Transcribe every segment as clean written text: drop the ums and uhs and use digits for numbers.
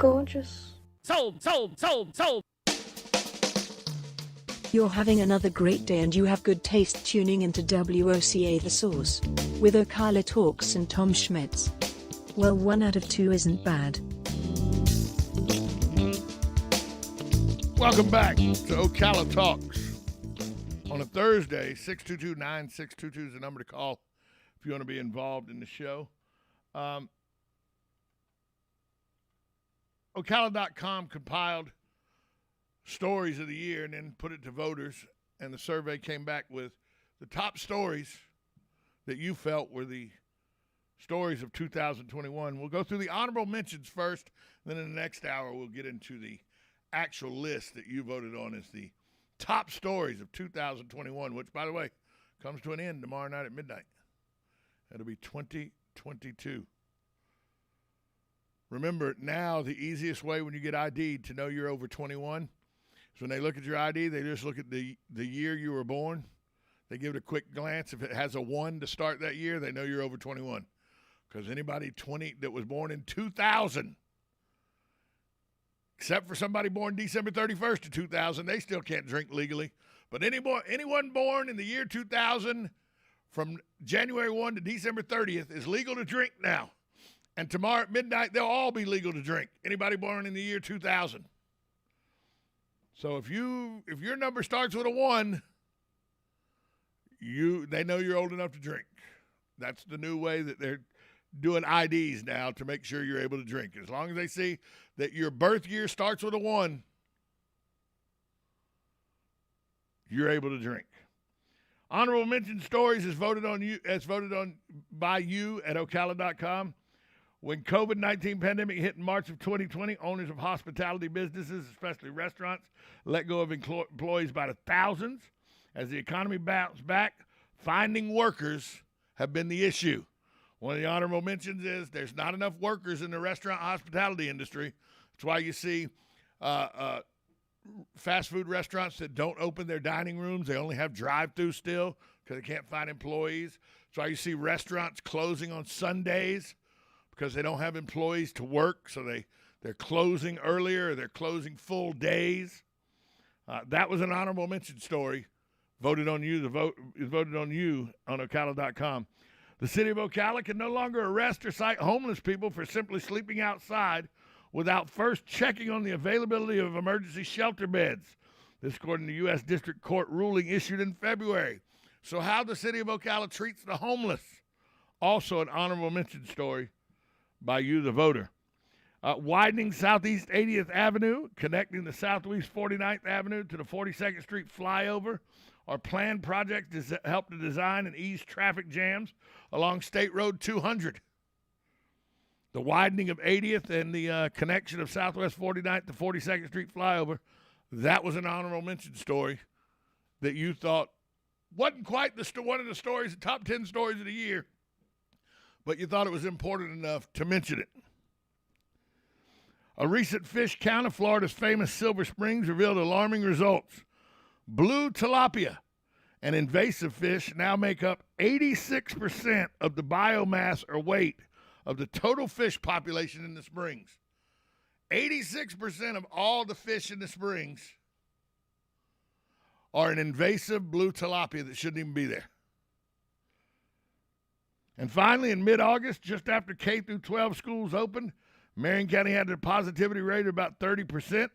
gorgeous. Sold. You're having another great day and you have good taste tuning into WOCA The Source with Ocala Talks and Tom Schmitz. Well, 1 out of 2 isn't bad. Welcome back to Ocala Talks on a Thursday. 622-9622 is the number to call if you want to be involved in the show. Ocala.com compiled stories of the year and then put it to voters, and the survey came back with the top stories that you felt were the stories of 2021. We'll go through the honorable mentions first, then in the next hour we'll get into the actual list that you voted on as the top stories of 2021, which, by the way, comes to an end tomorrow night at midnight. It'll be 2022. Remember, now the easiest way when you get ID'd to know you're over 21 is when they look at your ID, they just look at the year you were born. They give it a quick glance. If it has a 1 to start that year, they know you're over 21. Because anybody 20 that was born in 2000, except for somebody born December 31st of 2000, they still can't drink legally. But anyone born in the year 2000 from January 1 to December 30th is legal to drink now. And tomorrow at midnight, they'll all be legal to drink. Anybody born in the year 2000. So if your number starts with a 1, they know you're old enough to drink. That's the new way that they're doing IDs now to make sure you're able to drink. As long as they see that your birth year starts with a 1, you're able to drink. Honorable mention stories is voted on by you at Ocala.com. When COVID-19 pandemic hit in March of 2020, owners of hospitality businesses, especially restaurants, let go of employees by the thousands. As the economy bounced back, finding workers have been the issue. One of the honorable mentions is there's not enough workers in the restaurant hospitality industry. That's why you see fast food restaurants that don't open their dining rooms. They only have drive-through still because they can't find employees. That's why you see restaurants closing on Sundays, because they don't have employees to work, so they're closing earlier, or they're closing full days. That was an honorable mention story. Voted on you. The vote is voted on you on Ocala.com. The city of Ocala can no longer arrest or cite homeless people for simply sleeping outside without first checking on the availability of emergency shelter beds. This according to U.S. District Court ruling issued in February. So how the city of Ocala treats the homeless. Also an honorable mention story by you, the voter. Widening Southeast 80th Avenue, connecting the Southwest 49th Avenue to the 42nd Street flyover, are planned projects to help to design and ease traffic jams along State Road 200. The widening of 80th and the connection of Southwest 49th to 42nd Street flyover, that was an honorable mention story that you thought wasn't quite one of the stories, the top 10 stories of the year, but you thought it was important enough to mention it. A recent fish count of Florida's famous Silver Springs revealed alarming results. Blue tilapia, an invasive fish, now make up 86% of the biomass or weight of the total fish population in the springs. 86% of all the fish in the springs are an invasive blue tilapia that shouldn't even be there. And finally, in mid-August, just after K through 12 schools opened, Marion County had a positivity rate of about 30%,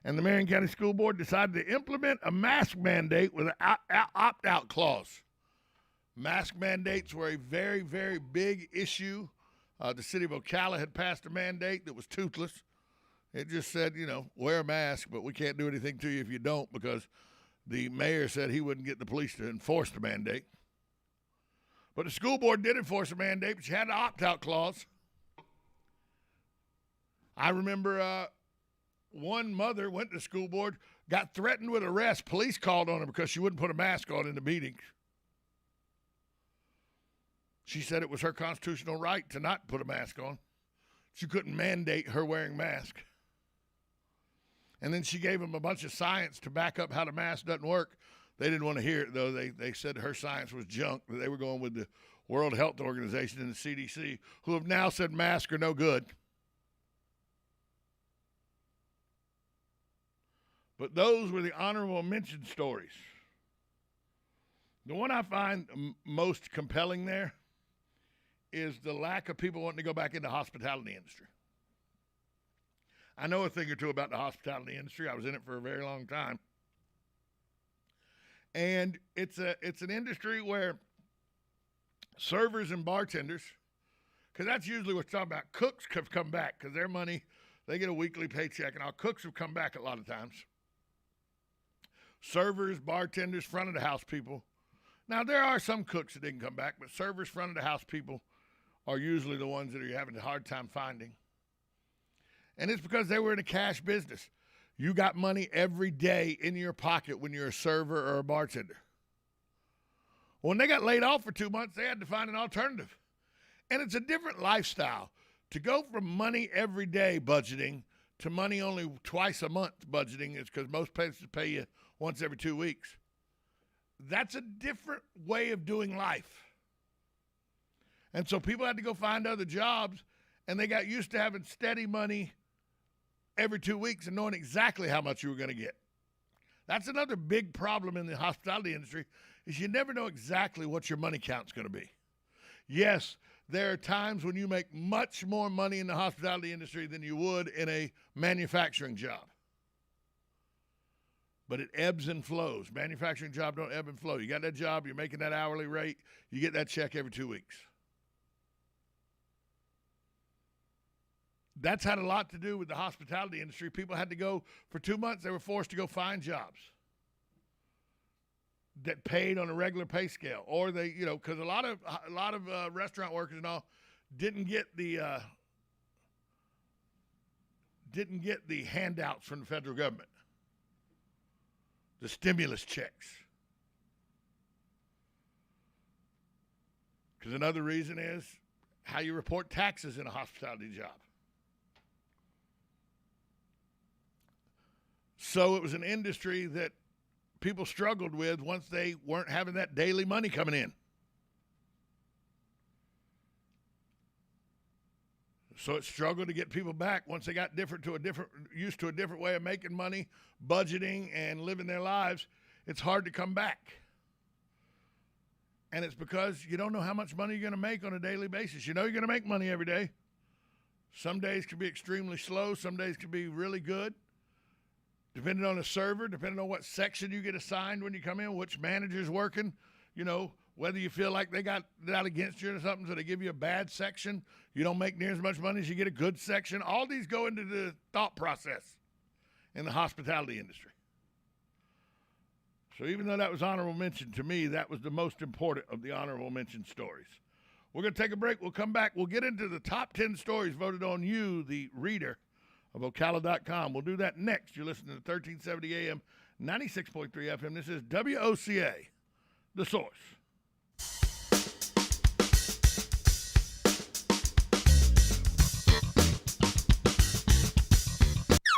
and the Marion County School Board decided to implement a mask mandate with an opt-out clause. Mask mandates were a very, very big issue. The city of Ocala had passed a mandate that was toothless. It just said, wear a mask, but we can't do anything to you if you don't, because the mayor said he wouldn't get the police to enforce the mandate. But the school board did enforce a mandate, but you had an opt-out clause. I remember one mother went to the school board, got threatened with arrest. Police called on her because she wouldn't put a mask on in the meetings. She said it was her constitutional right to not put a mask on. She couldn't mandate her wearing mask. And then she gave them a bunch of science to back up how the mask doesn't work. They didn't want to hear it, though. They said her science was junk. They were going with the World Health Organization and the CDC, who have now said masks are no good. But those were the honorable mention stories. The one I find most compelling there is the lack of people wanting to go back into the hospitality industry. I know a thing or two about the hospitality industry. I was in it for a very long time. And it's an industry where servers and bartenders, because that's usually what you're talking about, cooks have come back because their money, they get a weekly paycheck, and our cooks have come back a lot of times. Servers, bartenders, front of the house people. Now, there are some cooks that didn't come back, but servers, front of the house people are usually the ones that are having a hard time finding. And it's because they were in a cash business. You got money every day in your pocket when you're a server or a bartender. When they got laid off for 2 months, they had to find an alternative. And it's a different lifestyle. To go from money every day budgeting to money only twice a month budgeting is because most places pay you once every 2 weeks. That's a different way of doing life. And so people had to go find other jobs, and they got used to having steady money every 2 weeks and knowing exactly how much you were going to get. That's another big problem in the hospitality industry is you never know exactly what your money count's going to be. Yes, there are times when you make much more money in the hospitality industry than you would in a manufacturing job. But it ebbs and flows. Manufacturing job don't ebb and flow. You got that job, you're making that hourly rate, you get that check every 2 weeks. That's had a lot to do with the hospitality industry. People had to go, for 2 months, they were forced to go find jobs that paid on a regular pay scale. Or they, because a lot of restaurant workers and all didn't get the handouts from the federal government, the stimulus checks. Because another reason is how you report taxes in a hospitality job. So it was an industry that people struggled with once they weren't having that daily money coming in. So it struggled to get people back once they got used to a different way of making money, budgeting, and living their lives. It's hard to come back. And it's because you don't know how much money you're going to make on a daily basis. You know you're going to make money every day. Some days can be extremely slow. Some days can be really good. Depending on the server, depending on what section you get assigned when you come in, which manager's working, whether you feel like they got it out against you or something, so they give you a bad section, you don't make near as much money as you get a good section. All these go into the thought process in the hospitality industry. So even though that was honorable mention, to me, that was the most important of the honorable mention stories. We're going to take a break. We'll come back. We'll get into the top 10 stories voted on you, the reader, of Ocala.com. We'll do that next. You're listening to 1370 AM, 96.3 FM. This is WOCA, The Source.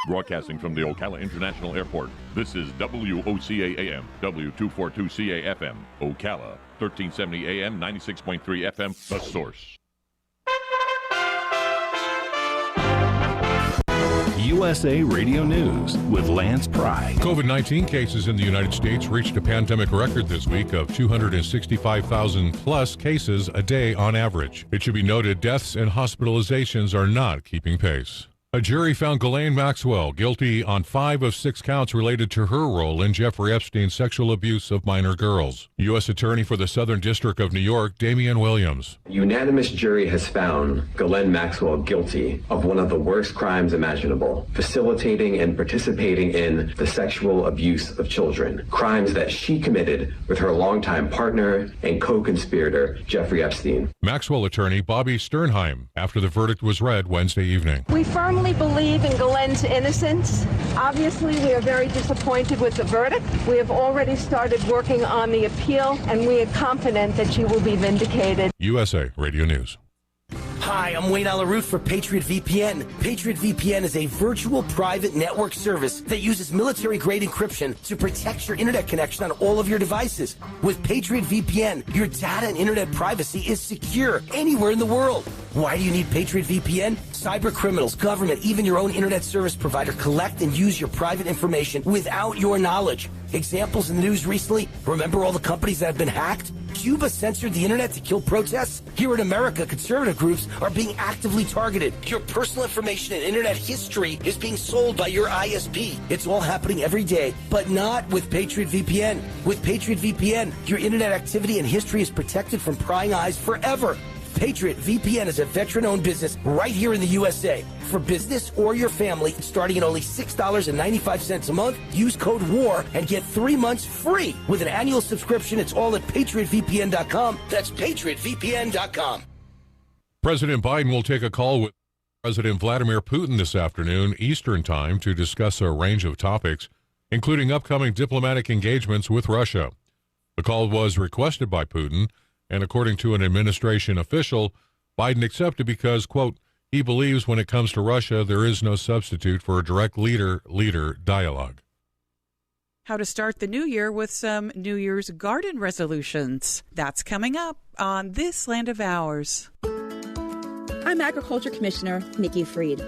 Broadcasting from the Ocala International Airport, this is WOCA AM, W242CA FM, Ocala, 1370 AM, 96.3 FM, The Source. USA Radio News with Lance Pry. COVID-19 cases in the United States reached a pandemic record this week of 265,000 plus cases a day on average. It should be noted deaths and hospitalizations are not keeping pace. A jury found Ghislaine Maxwell guilty on 5 of 6 counts related to her role in Jeffrey Epstein's sexual abuse of minor girls. U.S. Attorney for the Southern District of New York, Damian Williams. A unanimous jury has found Ghislaine Maxwell guilty of one of the worst crimes imaginable, facilitating and participating in the sexual abuse of children, crimes that she committed with her longtime partner and co-conspirator, Jeffrey Epstein. Maxwell attorney Bobby Sternheim, after the verdict was read Wednesday evening. We firmly believe in Ghislaine's innocence. Obviously, we are very disappointed with the verdict. We have already started working on the appeal, and we are confident that she will be vindicated. USA Radio News. Hi, I'm Wayne Alaroot for Patriot VPN. Patriot VPN is a virtual private network service that uses military-grade encryption to protect your internet connection on all of your devices. With Patriot VPN, your data and internet privacy is secure anywhere in the world. Why do you need Patriot VPN? Cyber criminals, government, even your own internet service provider collect and use your private information without your knowledge. Examples in the news recently, remember all the companies that have been hacked? Cuba censored the internet to kill protests? Here in America, conservative groups are being actively targeted. Your personal information and internet history is being sold by your ISP. It's all happening every day, but not with Patriot VPN. With Patriot VPN, your internet activity and history is protected from prying eyes forever. Patriot VPN is a veteran-owned business right here in the USA. For business or your family, starting at only $6.95 a month, use code WAR and get 3 months free. With an annual subscription, it's all at patriotvpn.com. That's patriotvpn.com. President Biden will take a call with President Vladimir Putin this afternoon, Eastern Time, to discuss a range of topics, including upcoming diplomatic engagements with Russia. The call was requested by Putin, and according to an administration official, Biden accepted because, quote, he believes when it comes to Russia, there is no substitute for a direct leader-leader dialogue. How to start the new year with some New Year's garden resolutions. That's coming up on This Land of Ours. I'm Agriculture Commissioner Nikki Fried.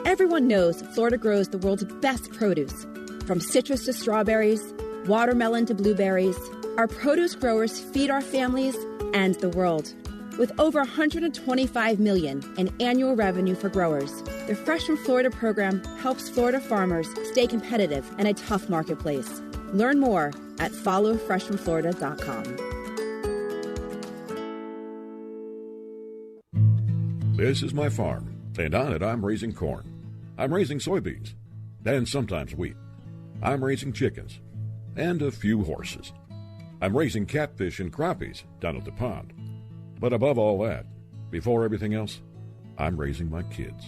Everyone knows Florida grows the world's best produce. From citrus to strawberries, watermelon to blueberries, our produce growers feed our families and the world. With over $125 million in annual revenue for growers, the Fresh from Florida program helps Florida farmers stay competitive in a tough marketplace. Learn more at followfreshfromflorida.com. This is my farm, and on it I'm raising corn. I'm raising soybeans, and sometimes wheat. I'm raising chickens, and a few horses. I'm raising catfish and crappies down at the pond. But above all that, before everything else, I'm raising my kids.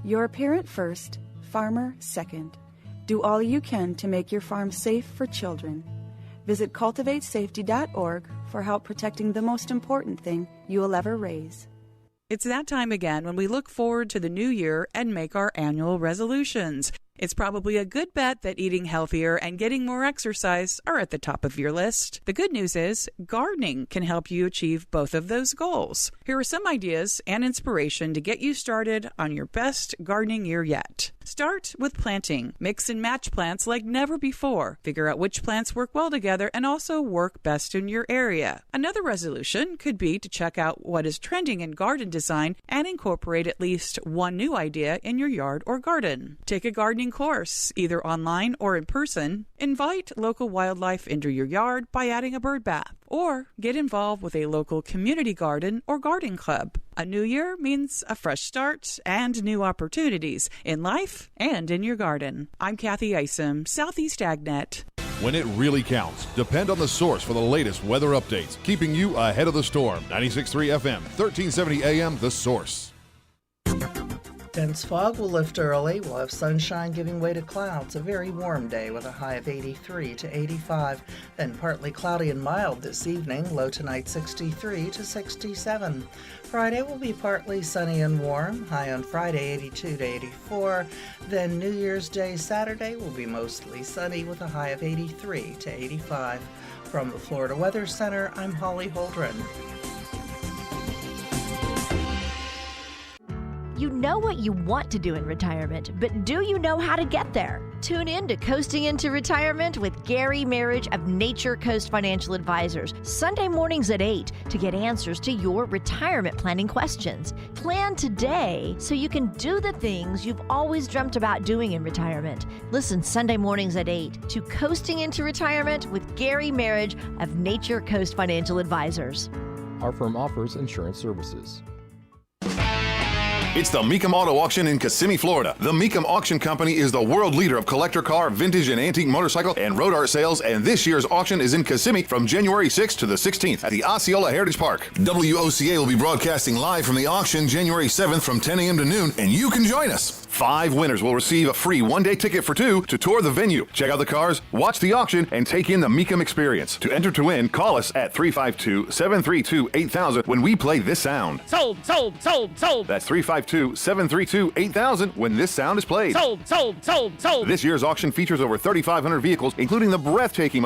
You're a parent first, farmer second. Do all you can to make your farm safe for children. Visit cultivatesafety.org for help protecting the most important thing you will ever raise. It's that time again when we look forward to the new year and make our annual resolutions. It's probably a good bet that eating healthier and getting more exercise are at the top of your list. The good news is gardening can help you achieve both of those goals. Here are some ideas and inspiration to get you started on your best gardening year yet. Start with planting. Mix and match plants like never before. Figure out which plants work well together and also work best in your area. Another resolution could be to check out what is trending in garden design and incorporate at least one new idea in your yard or garden. Take a gardening course, either online or in person. Invite local wildlife into your yard by adding a bird bath. Or get involved with a local community garden or garden club. A new year means a fresh start and new opportunities in life and in your garden. I'm Kathy Isom, Southeast AgNet. When it really counts, depend on the source for the latest weather updates, keeping you ahead of the storm. 96.3 FM, 1370 AM, The Source. Dense fog will lift early. We'll have sunshine giving way to clouds. A very warm day with a high of 83 to 85. Then partly cloudy and mild this evening. Low tonight 63 to 67. Friday will be partly sunny and warm. High on Friday 82 to 84. Then New Year's Day Saturday will be mostly sunny with a high of 83 to 85. From the Florida Weather Center, I'm Holly Holdren. You know what you want to do in retirement, but do you know how to get there? Tune in to Coasting into Retirement with Gary Marriage of Nature Coast Financial Advisors, Sunday mornings at 8 to get answers to your retirement planning questions. Plan today so you can do the things you've always dreamt about doing in retirement. Listen Sunday mornings at 8 to Coasting into Retirement with Gary Marriage of Nature Coast Financial Advisors. Our firm offers insurance services. It's the Mecum Auto Auction in Kissimmee, Florida. The Mecum Auction Company is the world leader of collector car, vintage, and antique motorcycle and road art sales, and this year's auction is in Kissimmee from January 6th to the 16th at the Osceola Heritage Park. WOCA will be broadcasting live from the auction January 7th from 10 a.m. to noon, and you can join us. 5 winners will receive a free one-day ticket for 2 to tour the venue, check out the cars, watch the auction, and take in the Mecum experience. To enter to win, call us at 352-732-8000 when we play this sound. Sold, sold, sold, sold. That's 352-732-8000 when this sound is played. Sold, sold, sold, sold. This year's auction features over 3,500 vehicles, including the breathtaking